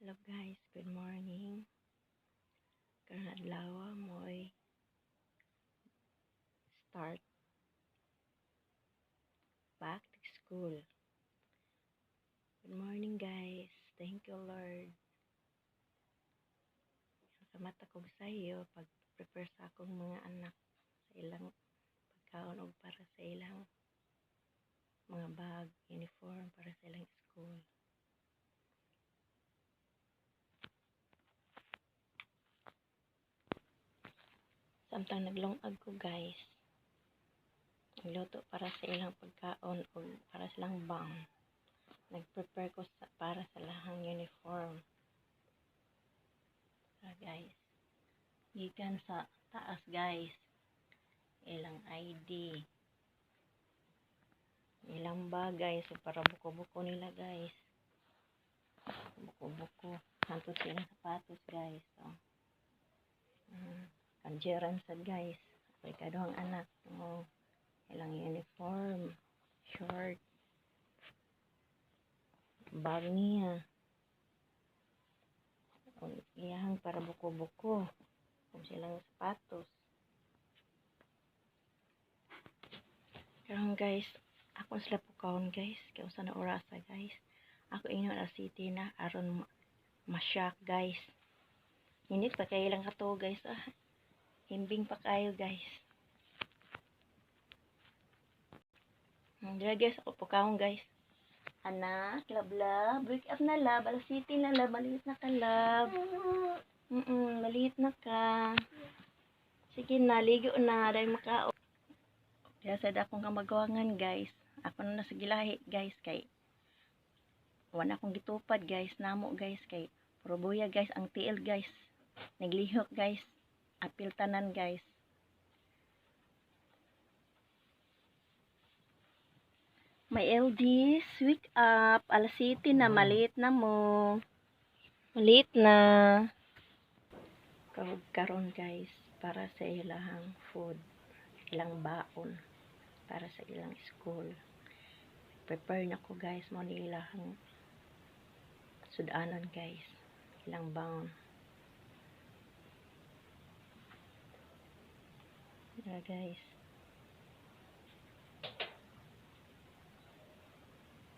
Hello guys, good morning. Karong adlaw mo'y start back to school. Good morning guys. Thank you Lord. Salamat ako sa iyo pag-prepare sa akong mga anak sa ilang pagkaon o para sa ilang mga bag, uniform para sa ilang school. Samtang naglungag ko guys, nagluto para sa ilang pagkaon o para sa ilang bang. Nag-prepare ko para sa lahang uniform. Guys, gikan sa taas guys, ilang ID, ilang bagay, so para buko-buko nila guys, buko-buko, hantos silang sapatos guys, so kanjeran sad guys, may kaduhang anak, so, ilang uniform, short, bag niya, iyahang para buko-buko, kung silang sapatos. Karon guys, ako sila pukawon guys, kaya usa na orasa guys, ako inyo na city na aron masyak guys. Hindi pa kayo lang kato guys, himbing pa kayo guys. Dira guys, ako pukawon guys. Anak, lab, wake up na lab, alas city na lab, maliit na ka lab. Maliit na ka. Sige na, ligo na, dahil makao. Kaya sa akong kamagawangan guys, ako na nasa gilahi guys, kay wala akong gitupad guys, namo guys, kay probuya guys, ang tiil guys, naglihok guys, apil tanan guys. May LDs, wake up, alas city na, maliit na mo. Maliit na. Karon guys, para sa ilang food, ilang baon, para sa ilang school. Prepare na ko guys, mo ni ilang sudanon guys, ilang baon. Yeah, guys.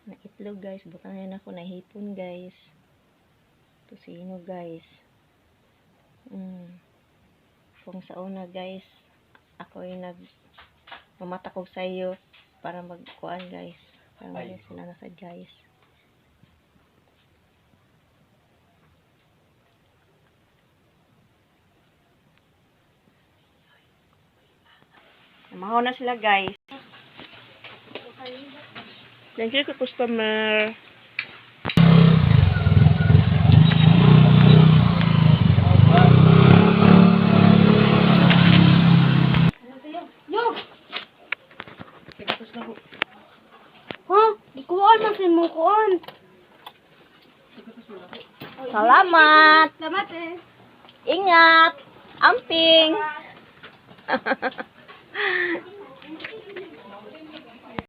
Na itlog guys, butang yan ako na hipon guys. Tusino guys. Kung sa una guys, ako ay mamatakog sa iyo para magkuan guys. Para magaling sila nasa guys. Namahaw na sila guys. Thank you customer. Ikuan man sa mo kuan. Salamat. Salamat eh. Ingat. Amping.